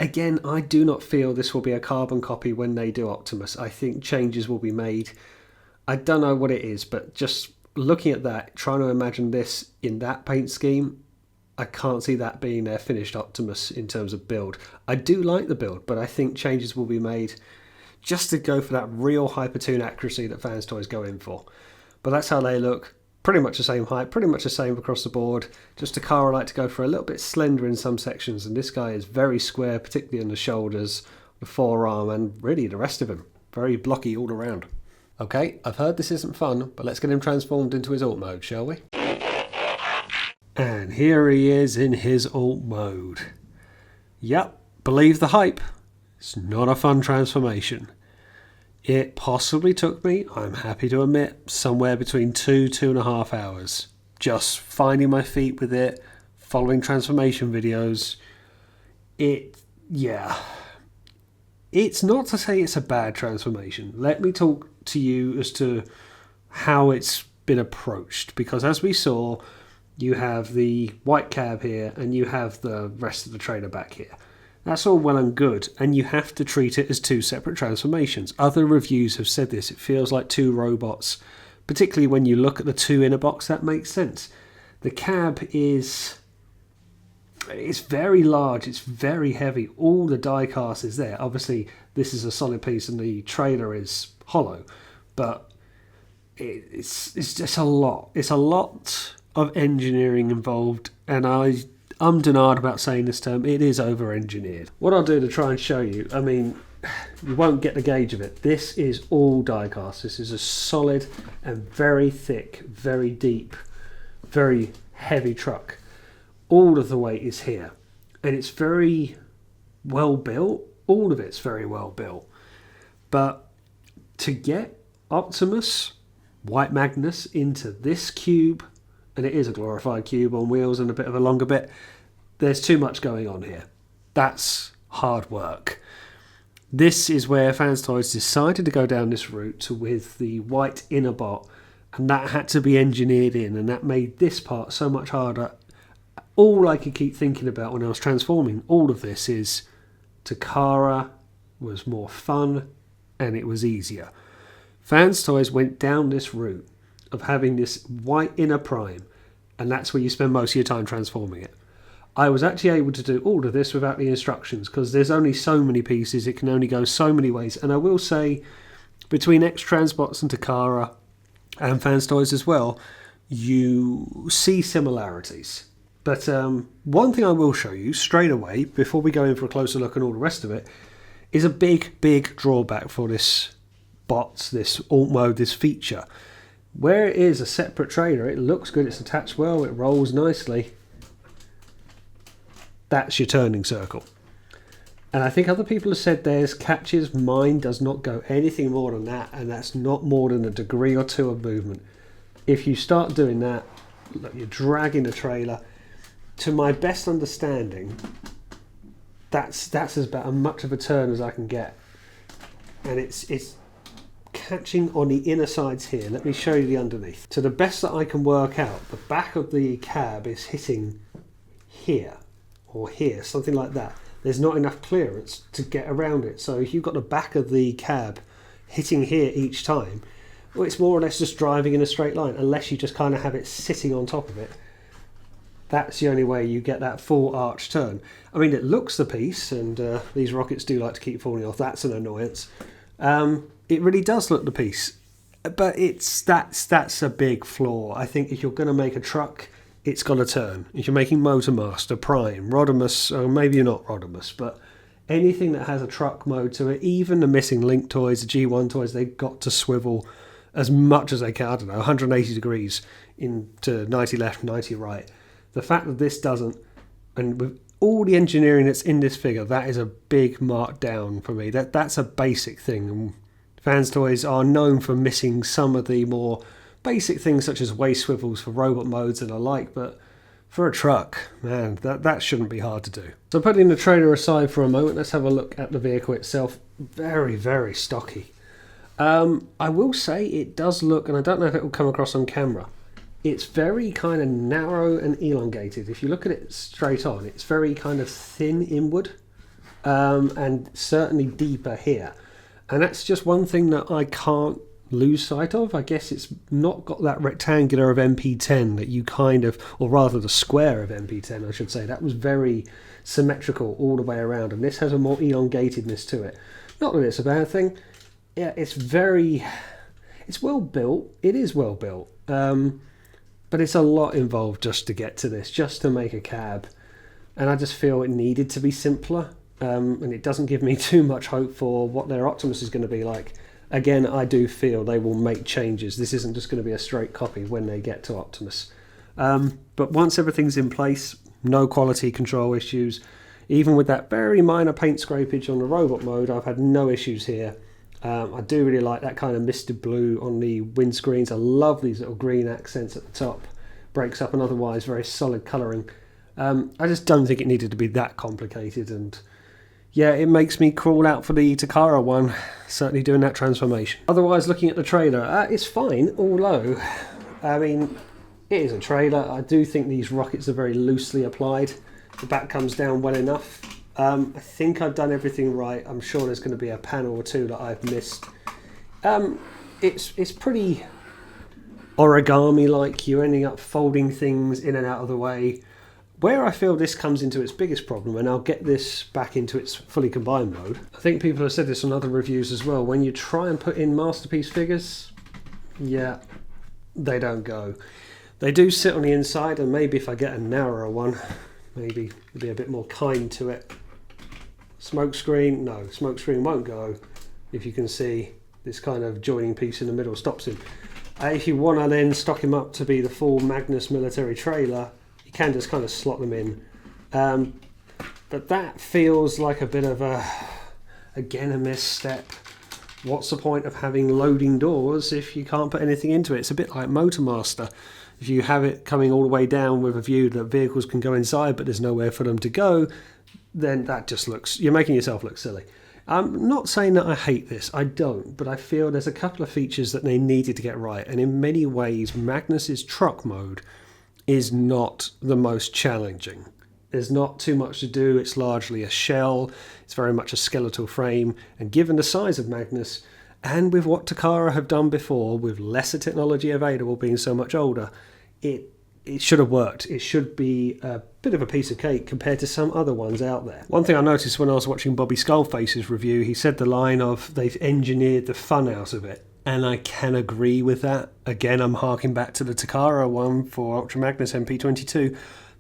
Again, I do not feel this will be a carbon copy when they do Optimus. I think changes will be made. I don't know what it is, but just looking at that, trying to imagine this in that paint scheme, I can't see that being their finished Optimus in terms of build. I do like the build, but I think changes will be made just to go for that real Hypertoon accuracy that Fanstoys go in for. But that's how they look. Pretty much the same height, pretty much the same across the board. Just Takara like to go for a little bit slender in some sections, and this guy is very square, particularly in the shoulders, the forearm, and really the rest of him. Very blocky all around. Okay, I've heard this isn't fun, but let's get him transformed into his alt mode, shall we? And here he is in his alt mode. Yep, believe the hype. It's not a fun transformation. It possibly took me, I'm happy to admit, somewhere between 2.5 hours. Just finding my feet with it, following transformation videos. Yeah. It's not to say it's a bad transformation. Let me talk to you as to how it's been approached. Because as we saw, you have the white cab here and you have the rest of the trailer back here. That's all well and good, and you have to treat it as two separate transformations. Other reviews have said this. It feels like two robots, particularly when you look at the two inner box. That makes sense. The cab it's very large, it's very heavy. All the die cast is there. Obviously, this is a solid piece and the trailer is hollow, but it's just a lot. It's a lot of engineering involved, and I'm denied about saying this term. It is over-engineered. What I'll do to try and show you, I mean, you won't get the gauge of it. This is all die cast. This is a solid and very thick, very deep, very heavy truck. All of the weight is here, and it's very well built. All of it's very well built. But to get Optimus, White Magnus, into this cube, and it is a glorified cube on wheels and a bit of a longer bit, there's too much going on here. That's hard work. This is where Fanstoys decided to go down this route with the white inner bot, and that had to be engineered in, and that made this part so much harder. All I could keep thinking about when I was transforming all of this is Takara was more fun and it was easier. Fanstoys went down this route of having this white inner Prime, and that's where you spend most of your time transforming it. I was actually able to do all of this without the instructions because there's only so many pieces, it can only go so many ways. And I will say, between X-Transbots and Takara and Fanstoys as well, you see similarities. But one thing I will show you straight away, before we go in for a closer look and all the rest of it, is a big drawback for this bots, this alt mode, this feature. Where it is a separate trailer, it looks good, it's attached well, it rolls nicely. That's your turning circle. And I think other people have said theirs catches. Mine does not go anything more than that, and that's not more than a degree or two of movement. If you start doing that, look, you're dragging the trailer. To my best understanding, that's about as much of a turn as I can get. And it's catching on the inner sides here. Let me show you the underneath. To the best that I can work out, the back of the cab is hitting here or here, something like that. There's not enough clearance to get around it. So if you've got the back of the cab hitting here each time, well, it's more or less just driving in a straight line, unless you just kind of have it sitting on top of it. That's the only way you get that full arch turn. I mean, it looks the piece, and these rockets do like to keep falling off. That's an annoyance. It really does look the piece, but that's a big flaw. I think if you're going to make a truck, it's got to turn. If you're making Motormaster, Prime, Rodimus, or maybe you're not Rodimus, but anything that has a truck mode to it, even the missing Link toys, the G1 toys, they've got to swivel as much as they can. I don't know, 180 degrees into 90 left, 90 right. The fact that this doesn't, and with all the engineering that's in this figure, that is a big mark down for me. That's a basic thing. And Fanstoys are known for missing some of the more basic things such as waist swivels for robot modes and the like, but for a truck, man, that shouldn't be hard to do. So putting the trailer aside for a moment, let's have a look at the vehicle itself. Very stocky. I will say it does look, and I don't know if it will come across on camera, it's very kind of narrow and elongated. If you look at it straight on, it's very kind of thin inward, and certainly deeper here. And that's just one thing that I can't lose sight of. I guess it's not got that rectangular of MP10 that you kind of, or rather the square of MP10 I should say, that was very symmetrical all the way around, and this has a more elongatedness to it. Not that it's a bad thing. Yeah, it's well built. It is well built, but it's a lot involved just to get to this, just to make a cab, and I just feel it needed to be simpler, and it doesn't give me too much hope for what their Optimus is going to be like. Again, I do feel they will make changes. This isn't just going to be a straight copy when they get to Optimus. But once everything's in place, no quality control issues. Even with that very minor paint scrapage on the robot mode, I've had no issues here. I do really like that kind of misted blue on the windscreens. I love these little green accents at the top. Breaks up an otherwise very solid colouring. I just don't think it needed to be that complicated, and yeah, it makes me crawl out for the Takara one, certainly doing that transformation. Otherwise, looking at the trailer, it's fine, although, I mean, it is a trailer. I do think these rockets are very loosely applied. The back comes down well enough. I think I've done everything right. I'm sure there's going to be a panel or two that I've missed. It's pretty origami-like. You're ending up folding things in and out of the way. Where I feel this comes into its biggest problem, and I'll get this back into its fully combined mode, I think people have said this on other reviews as well, when you try and put in Masterpiece figures, yeah, they don't go. They do sit on the inside, and maybe if I get a narrower one, maybe it'll be a bit more kind to it. Smokescreen, no, smokescreen won't go. If you can see, this kind of joining piece in the middle stops him. If you want to then stock him up to be the full Magnus military trailer, can just kind of slot them in, but that feels like a bit of again a misstep. What's the point of having loading doors if you can't put anything into it? It's a bit like Motormaster. If you have it coming all the way down with a view that vehicles can go inside but there's nowhere for them to go, then that just looks, you're making yourself look silly. I'm not saying that I hate this, I don't, but I feel there's a couple of features that they needed to get right, and in many ways Magnus's truck mode is not the most challenging. There's not too much to do. It's largely a shell. It's very much a skeletal frame. And given the size of Magnus, and with what Takara have done before, with lesser technology available being so much older, it should have worked. It should be a bit of a piece of cake compared to some other ones out there. One thing I noticed when I was watching Bobby Skullface's review, he said the line of, they've engineered the fun out of it. And I can agree with that. Again, I'm harking back to the Takara one for Ultra Magnus MP-22.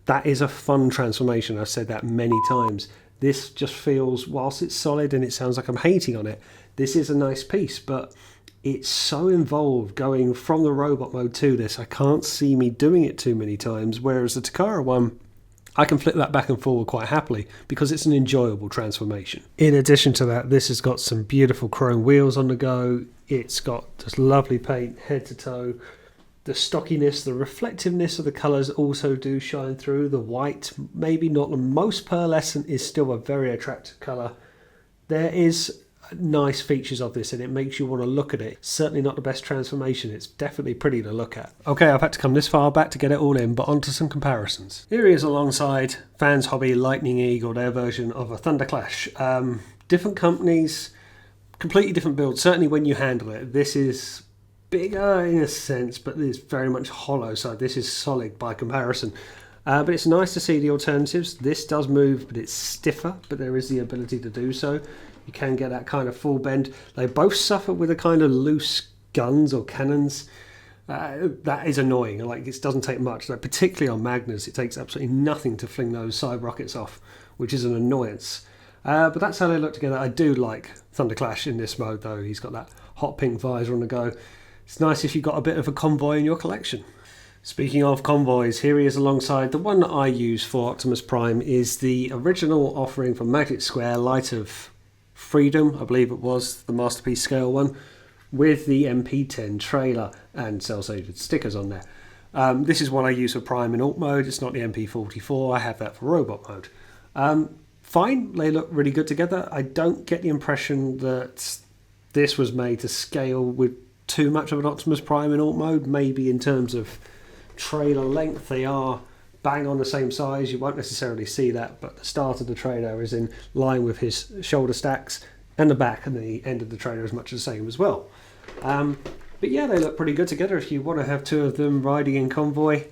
That is a fun transformation. I've said that many times. This just feels, whilst it's solid and it sounds like I'm hating on it, this is a nice piece, but it's so involved going from the robot mode to this. I can't see me doing it too many times, whereas the Takara one, I can flip that back and forward quite happily because it's an enjoyable transformation. In addition to that, this has got some beautiful chrome wheels on the go. It's got just lovely paint head to toe. The stockiness, the reflectiveness of the colours also do shine through. The white, maybe not the most pearlescent, is still a very attractive colour. There is nice features of this and it makes you want to look at it. Certainly not the best transformation. It's definitely pretty to look at. Okay, I've had to come this far back to get it all in, but onto some comparisons. Here he is alongside Fans Hobby Lightning Eagle, their version of a Thunderclash. Different companies, completely different builds. Certainly when you handle it, this is bigger in a sense, but it's very much hollow, so this is solid by comparison. But it's nice to see the alternatives. This does move, but it's stiffer, but there is the ability to do so. You can get that kind of full bend. They both suffer with a kind of loose guns or cannons. That is annoying. Like, it doesn't take much. Like, particularly on Magnus, it takes absolutely nothing to fling those side rockets off, which is an annoyance. But that's how they look together. I do like Thunderclash in this mode, though. He's got that hot pink visor on the go. It's nice if you've got a bit of a convoy in your collection. Speaking of convoys, here he is alongside the one that I use for Optimus Prime is the original offering from Magic Square, Light of Freedom, I believe it was, the Masterpiece scale one, with the MP10 trailer and cel-shaded stickers on there. This is one I use for Prime in Alt mode. It's not the MP44. I have that for Robot mode. Fine, they look really good together. I don't get the impression that this was made to scale with too much of an Optimus Prime in Alt mode. Maybe in terms of trailer length, they are bang on the same size. You won't necessarily see that, but the start of the trailer is in line with his shoulder stacks, and the back and the end of the trailer is much the same as well. But yeah, they look pretty good together if you want to have two of them riding in convoy. It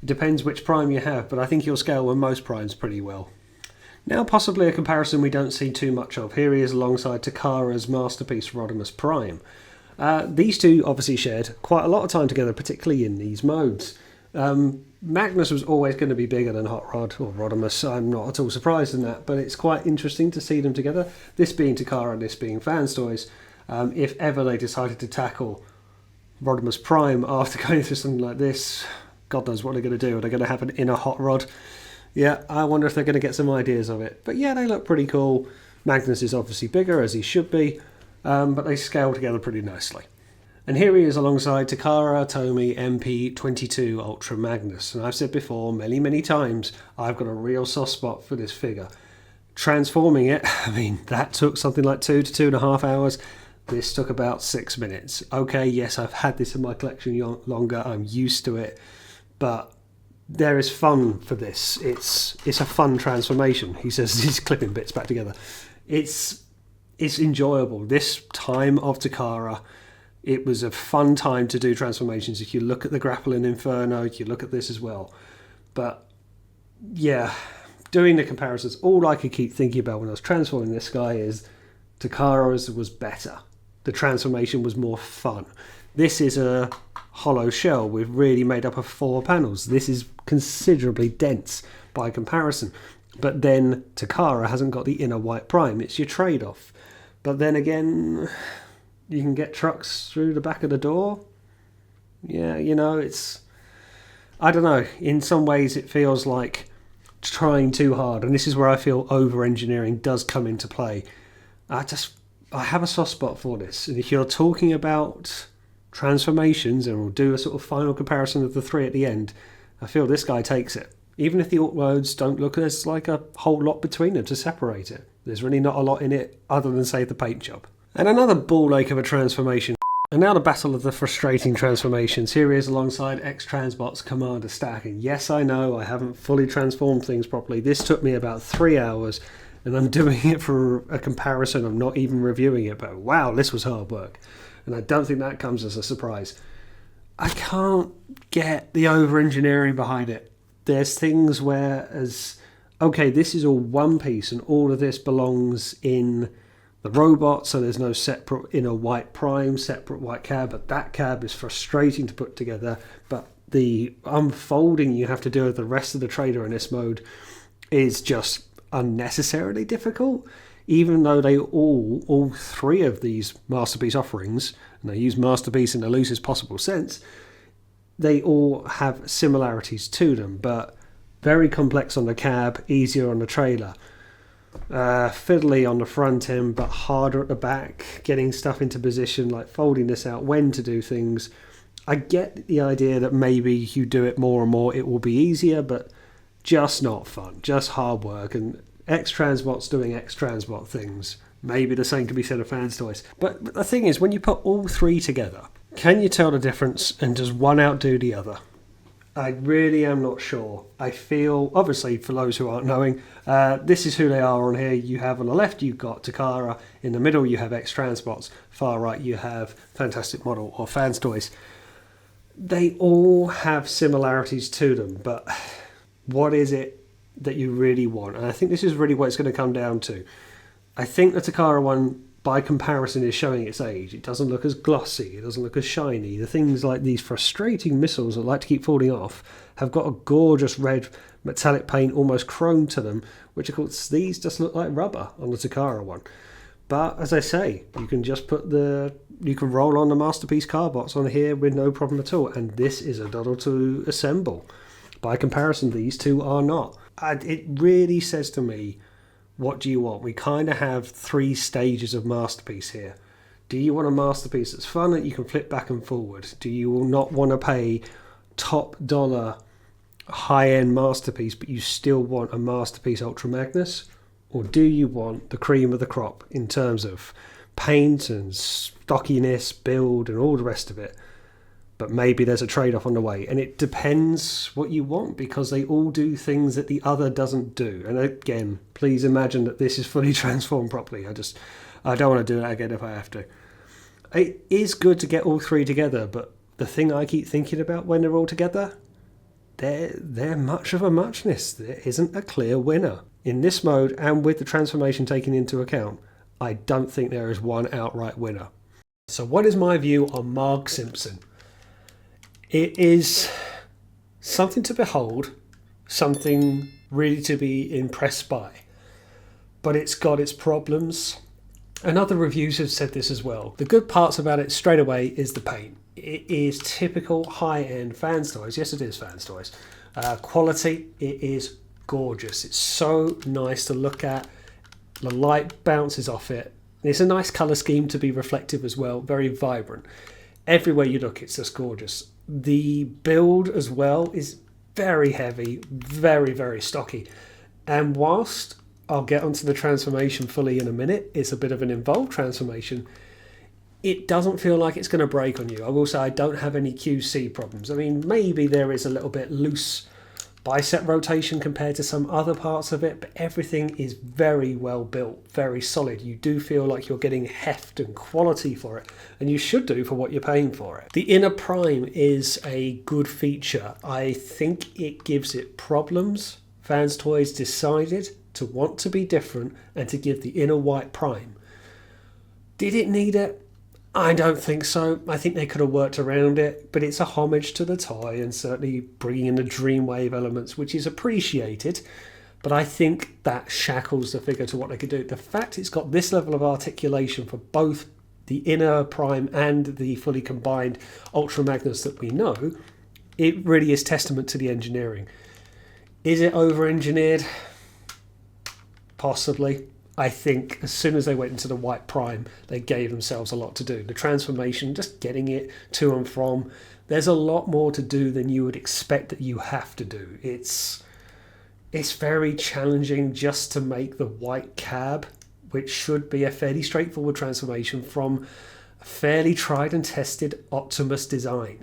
depends which Prime you have, but I think you'll scale with most Primes pretty well. Now possibly a comparison we don't see too much of. Here he is alongside Takara's Masterpiece Rodimus Prime. These two obviously shared quite a lot of time together, particularly in these modes. Magnus was always going to be bigger than Hot Rod or Rodimus. I'm not at all surprised in that, but it's quite interesting to see them together. This being Takara, this being Fanstoys. If ever they decided to tackle Rodimus Prime after going through something like this, God knows what they're going to do. Are they going to have an inner Hot Rod? Yeah, I wonder if they're going to get some ideas of it. But yeah, they look pretty cool. Magnus is obviously bigger, as he should be, but they scale together pretty nicely. And here he is alongside Takara Tomy MP22 Ultra Magnus. And I've said before many times, I've got a real soft spot for this figure. Transforming it, I mean, that took something like 2 to 2.5 hours. This took about 6 minutes. Okay, yes, I've had this in my collection longer. I'm used to it. But there is fun for this. It's a fun transformation. He says he's clipping bits back together. It's enjoyable. This time of Takara, it was a fun time to do transformations. If you look at the Grappling Inferno, you look at this as well. But yeah, doing the comparisons, all I could keep thinking about when I was transforming this guy is Takara's was better. The transformation was more fun. This is a hollow shell with really made up of 4 panels. This is considerably dense by comparison. But then Takara hasn't got the inner white prime. It's your trade-off. But then again, you can get trucks through the back of the door. Yeah, you know, it's... I don't know. In some ways it feels like trying too hard. And this is where I feel over-engineering does come into play. I have a soft spot for this. And if you're talking about transformations, and we'll do a sort of final comparison of the 3 at the end, I feel this guy takes it. Even if the alt modes don't look, there's like a whole lot between them to separate it. There's really not a lot in it other than, say, the paint job. And another ball ache of a transformation. And now the battle of the frustrating transformations. Here he is alongside X-Transbot's Commander Stack. And yes, I know I haven't fully transformed things properly. This took me about 3 hours, and I'm doing it for a comparison. I'm not even reviewing it, but wow, this was hard work. And I don't think that comes as a surprise. I can't get the over-engineering behind it. There's things where, okay, this is all one piece and all of this belongs in the robot, so there's no separate inner white prime, separate white cab, but that cab is frustrating to put together. But the unfolding you have to do with the rest of the trailer in this mode is just unnecessarily difficult, even though they all three of these Masterpiece offerings, and they use Masterpiece in the loosest possible sense, they all have similarities to them, but very complex on the cab, easier on the trailer. Fiddly on the front end, but harder at the back, getting stuff into position, like folding this out, when to do things. I get the idea that maybe you do it more and more, it will be easier, but just not fun, just hard work. And X-Transbot's doing X-Transbot things. Maybe the same can be said of Fanstoys. But the thing is, when you put all three together, can you tell the difference, and does one outdo the other? I really am not sure. I feel, obviously, for those who aren't knowing, this is who they are on here. You have on the left, you've got Takara. In the middle, you have X-Transbots. Far right, you have Fantastic Model or Fanstoys. They all have similarities to them, but what is it that you really want? And I think this is really what it's going to come down to. I think the Takara one, by comparison, is showing its age. It doesn't look as glossy, it doesn't look as shiny. The things like these frustrating missiles that like to keep falling off have got a gorgeous red metallic paint, almost chrome to them, which of course these just look like rubber on the Takara one. But as I say, you can just you can roll on the Masterpiece carbots on here with no problem at all, and this is a doddle to assemble. By comparison, these two are not. It really says to me, what do you want? We kind of have three stages of Masterpiece here. Do you want a Masterpiece that's fun that you can flip back and forward? Do you not want to pay top dollar high-end Masterpiece, but you still want a Masterpiece Ultra Magnus? Or do you want the cream of the crop in terms of paint and stockiness, build, and all the rest of it? But maybe there's a trade-off on the way. And it depends what you want, because they all do things that the other doesn't do. And again, please imagine that this is fully transformed properly. I don't want to do that again if I have to. It is good to get all three together, but the thing I keep thinking about when they're all together, they're much of a muchness. There isn't a clear winner. In this mode, and with the transformation taken into account, I don't think there is one outright winner. So what is my view on Margh Simpson? It is something to behold, something really to be impressed by. But it's got its problems. And other reviews have said this as well. The good parts about it straight away is the paint. It is typical high-end Fanstoys. Yes, it is Fanstoys. Quality, it is gorgeous. It's so nice to look at. The light bounces off it. It's a nice colour scheme to be reflective as well. Very vibrant. Everywhere you look, it's just gorgeous. The build as well is very heavy, very, very stocky. And whilst I'll get onto the transformation fully in a minute, it's a bit of an involved transformation, it doesn't feel like it's going to break on you. I will say I don't have any QC problems. I mean, maybe there is a little bit loose bicep rotation compared to some other parts of it, but everything is very well built, very solid. You do feel like you're getting heft and quality for it, and you should do for what you're paying for it. The inner prime is a good feature. I think it gives it problems. Fanstoys decided to want to be different and to give the inner white prime. Did it need it? I don't think so. I think they could have worked around it, but it's a homage to the toy and certainly bringing in the Dreamwave elements, which is appreciated, but I think that shackles the figure to what they could do. The fact it's got this level of articulation for both the inner prime and the fully combined Ultra Magnus that we know, it really is testament to the engineering. Is it over-engineered? Possibly. I think as soon as they went into the white prime, they gave themselves a lot to do. The transformation, just getting it to and from, there's a lot more to do than you would expect that you have to do. It's very challenging just to make the white cab, which should be a fairly straightforward transformation from a fairly tried and tested Optimus design.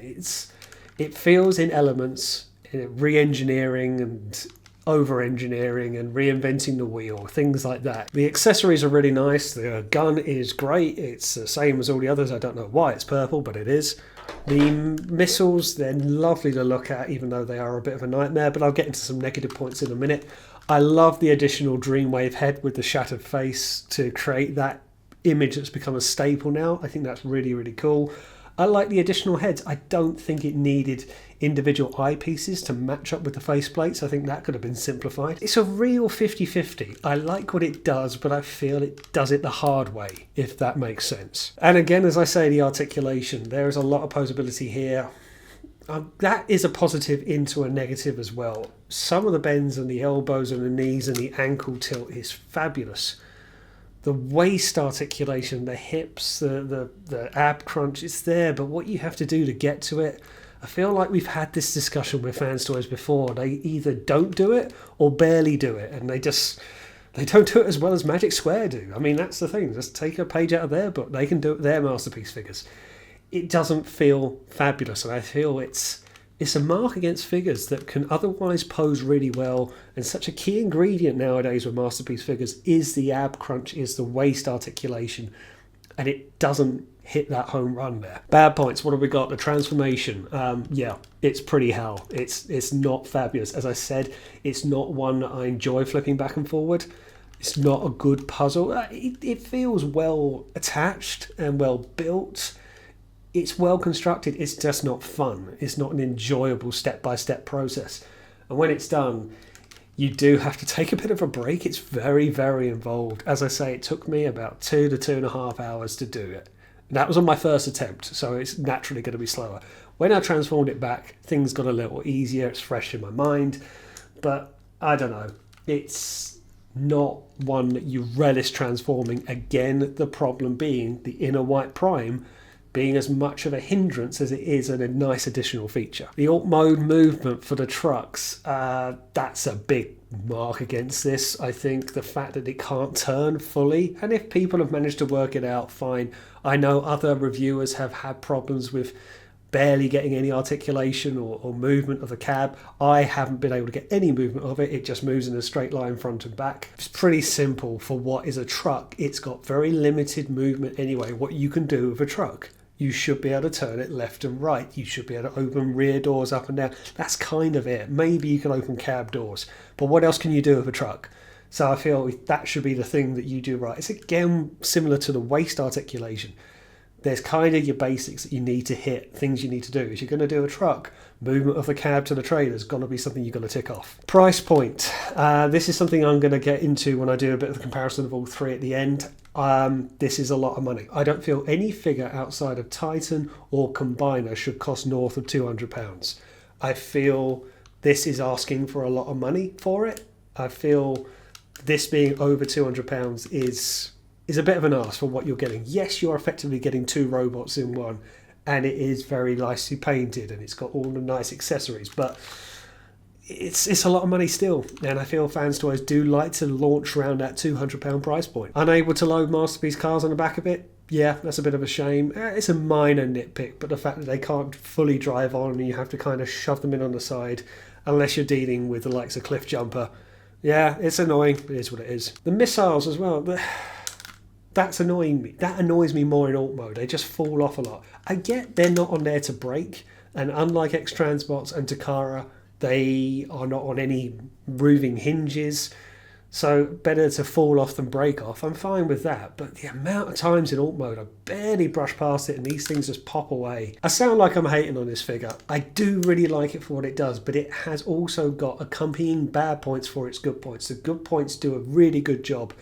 It feels in elements, re-engineering and over-engineering and reinventing the wheel, things like that. The accessories are really nice. The gun is great. It's the same as all the others. I don't know why it's purple, but it is. The missiles, they're lovely to look at, even though they are a bit of a nightmare, but I'll get into some negative points in a minute. I love the additional Dreamwave head with the shattered face to create that image that's become a staple now. I think that's really, really cool. I like the additional heads. I don't think it needed individual eyepieces to match up with the faceplates. I think that could have been simplified. It's a real 50-50. I like what it does, but I feel it does it the hard way, if that makes sense. And again, as I say, the articulation, there is a lot of posability here. That is a positive into a negative as well. Some of the bends and the elbows and the knees and the ankle tilt is fabulous. The waist articulation, the hips, the ab crunch, it's there, but what you have to do to get to it, I feel like we've had this discussion with Fanstoys before. They either don't do it or barely do it, and they don't do it as well as Magic Square do. I mean, that's the thing. Just take a page out of their book. They can do it, their masterpiece figures. It doesn't feel fabulous, and I feel it's a mark against figures that can otherwise pose really well, and such a key ingredient nowadays with masterpiece figures is the ab crunch, is the waist articulation, and it doesn't hit that home run there. Bad points, what have we got? The transformation, yeah, it's pretty hell. It's not fabulous. As I said, it's not one that I enjoy flipping back and forward. It's not a good puzzle. It feels well attached and well built. It's well constructed, it's just not fun. It's not an enjoyable step-by-step process. And when it's done, you do have to take a bit of a break. It's very, very involved. As I say, it took me about 2 to 2.5 hours to do it. And that was on my first attempt, so it's naturally going to be slower. When I transformed it back, things got a little easier. It's fresh in my mind. But I don't know. It's not one that you relish transforming. Again, the problem being the inner white prime being as much of a hindrance as it is a nice additional feature. The alt mode movement for the trucks, that's a big mark against this. I think the fact that it can't turn fully, and if people have managed to work it out, fine. I know other reviewers have had problems with barely getting any articulation or movement of the cab. I haven't been able to get any movement of it. It just moves in a straight line front and back. It's pretty simple for what is a truck. It's got very limited movement anyway. What you can do with a truck, you should be able to turn it left and right. You should be able to open rear doors up and down. That's kind of it. Maybe you can open cab doors, but what else can you do with a truck? So I feel that should be the thing that you do right. It's again similar to the waist articulation. There's kind of your basics that you need to hit, things you need to do. If you're going to do a truck, movement of the cab to the trailer is going to be something you've got to tick off. Price point. This is something I'm going to get into when I do a bit of a comparison of all three at the end. This is a lot of money. I don't feel any figure outside of Titan or Combiner should cost north of £200. I feel this is asking for a lot of money for it. I feel this being over £200 is a bit of an ask for what you're getting. Yes, you're effectively getting two robots in one, and it is very nicely painted and it's got all the nice accessories, but it's a lot of money still, and I feel Fanstoys do like to launch around that £200 price point. Unable to load masterpiece cars on the back of it, yeah, that's a bit of a shame. It's a minor nitpick, but the fact that they can't fully drive on and you have to kind of shove them in on the side unless you're dealing with the likes of Cliff Jumper, yeah, it's annoying. It is what it is. The missiles as well, that's annoying me. That annoys me more in alt mode. They just fall off a lot. I get they're not on there to break, and unlike X-Transbots and Takara, they are not on any moving hinges, so better to fall off than break off. I'm fine with that, but the amount of times in alt mode I barely brush past it and these things just pop away. I sound like I'm hating on this figure. I do really like it for what it does, but it has also got accompanying bad points for its good points. The good points do a really good job.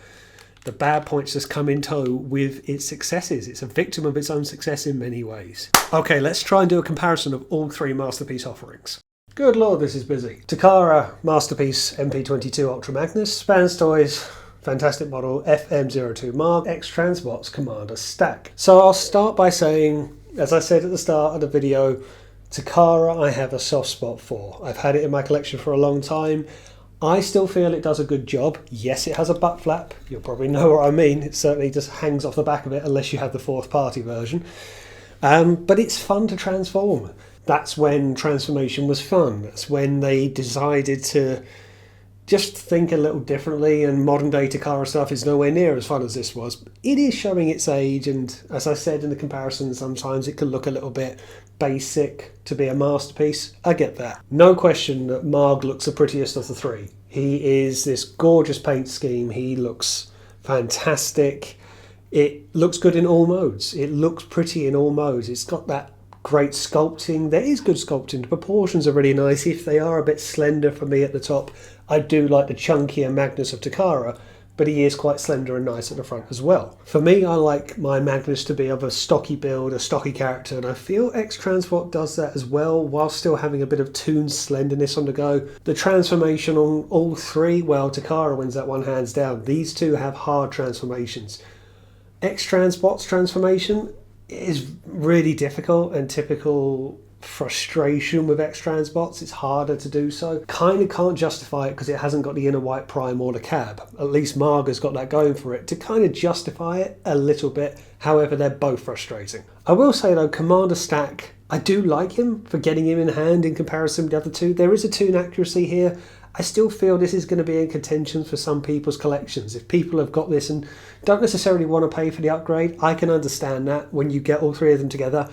The bad points just come in tow with its successes. It's a victim of its own success in many ways. Okay, let's try and do a comparison of all three Masterpiece offerings. Good lord, this is busy. Takara Masterpiece MP22 Ultra Magnus, Fanstoys fantastic model FM-02 Margh, X-Transbots Commander Stack. So I'll start by saying, as I said at the start of the video, Takara I have a soft spot for. I've had it in my collection for a long time. I still feel it does a good job. Yes, it has a butt flap. You'll probably know what I mean. It certainly just hangs off the back of it unless you have the fourth party version. But it's fun to transform. That's when transformation was fun. That's when they decided to just think a little differently, and modern day Takara stuff is nowhere near as fun as this was. It is showing its age, and as I said in the comparison, sometimes it can look a little bit basic to be a masterpiece. I get that. No question that Margh looks the prettiest of the three. He is this gorgeous paint scheme. He looks fantastic. It looks good in all modes. It looks pretty in all modes. It's got that great sculpting. There is good sculpting. The proportions are really nice. If they are a bit slender for me at the top, I do like the chunkier Magnus of Takara, but he is quite slender and nice at the front as well. For me, I like my Magnus to be of a stocky build, a stocky character, and I feel X-Transbot does that as well, while still having a bit of toon slenderness on the go. The transformation on all three, well, Takara wins that one hands down. These two have hard transformations. X-Transbot's transformation is really difficult, and typical frustration with X-Transbots, it's harder to do so. Kind of can't justify it because it hasn't got the inner white prime or the cab. At least Margh has got that going for it to kind of justify it a little bit. However, they're both frustrating. I will say though, Commander Stack, I do like him for getting him in hand in comparison to the other two. There is a toon accuracy here. I still feel this is going to be in contention for some people's collections. If people have got this and don't necessarily want to pay for the upgrade, I can understand that when you get all three of them together.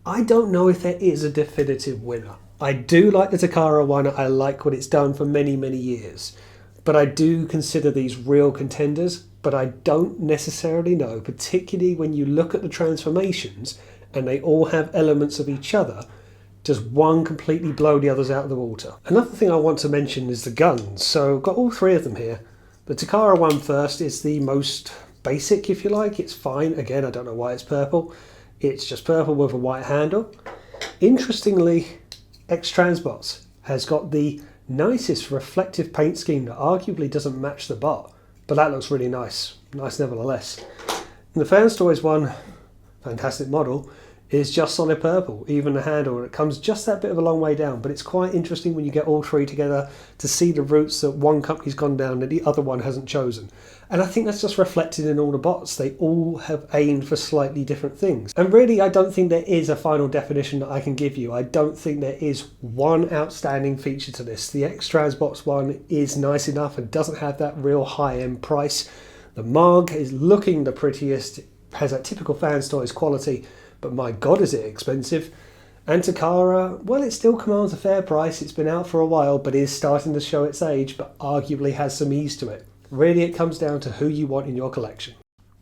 I don't know if there is a definitive winner. I do like the Takara one. I like what it's done for many, many years. But I do consider these real contenders, but I don't necessarily know, particularly when you look at the transformations and they all have elements of each other. Does one completely blow the others out of the water? Another thing I want to mention is the guns. So I've got all three of them here. The Takara one first is the most basic, if you like. It's fine. Again, I don't know why it's purple. It's just purple with a white handle. Interestingly, X-Transbots has got the nicest reflective paint scheme that arguably doesn't match the bot, but that looks really nice. Nice nevertheless. And the Fanstoys one, fantastic model, is just solid purple, even the handle. It comes just that bit of a long way down, but it's quite interesting when you get all three together to see the routes that one company's gone down and the other one hasn't chosen. And I think that's just reflected in all the bots. They all have aimed for slightly different things. And really, I don't think there is a final definition that I can give you. I don't think there is one outstanding feature to this. The X-Transbots one is nice enough and doesn't have that real high-end price. The Margh is looking the prettiest, has that typical Fanstoys quality, but my God, is it expensive. And Takara, well, it still commands a fair price. It's been out for a while, but is starting to show its age, but arguably has some ease to it. Really, it comes down to who you want in your collection.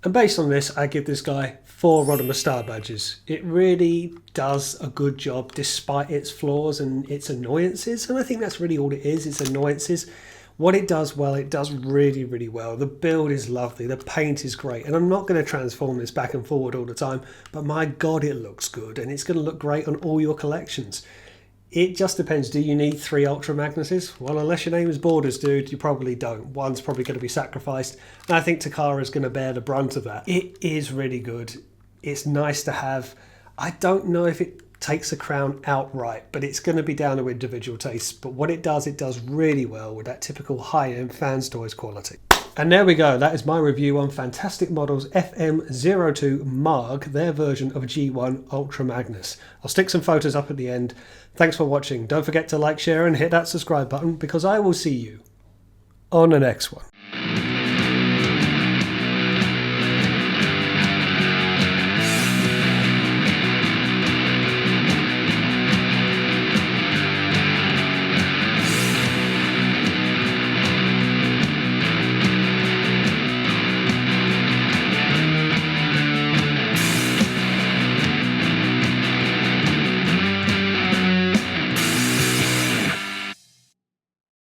And based on this, I give this guy 4 Rodimus Star Badges. It really does a good job despite its flaws and its annoyances. And I think that's really all it is, it's annoyances. What it does well, it does really, really well. The build is lovely, the paint is great, and I'm not going to transform this back and forward all the time, but my God, it looks good, and it's going to look great on all your collections. It just depends. Do you need 3 Ultra Magnuses? Well, unless your name is Borders, dude, you probably don't. One's probably going to be sacrificed, and I think Takara is going to bear the brunt of that. It is really good. It's nice to have. I don't know if it takes the crown outright, but it's going to be down to individual tastes. But what it does really well with that typical high-end Fanstoys quality. And there we go. That is my review on Fantastic Models FM-02 Margh, their version of G1 Ultra Magnus. I'll stick some photos up at the end. Thanks for watching. Don't forget to like, share, and hit that subscribe button, because I will see you on the next one.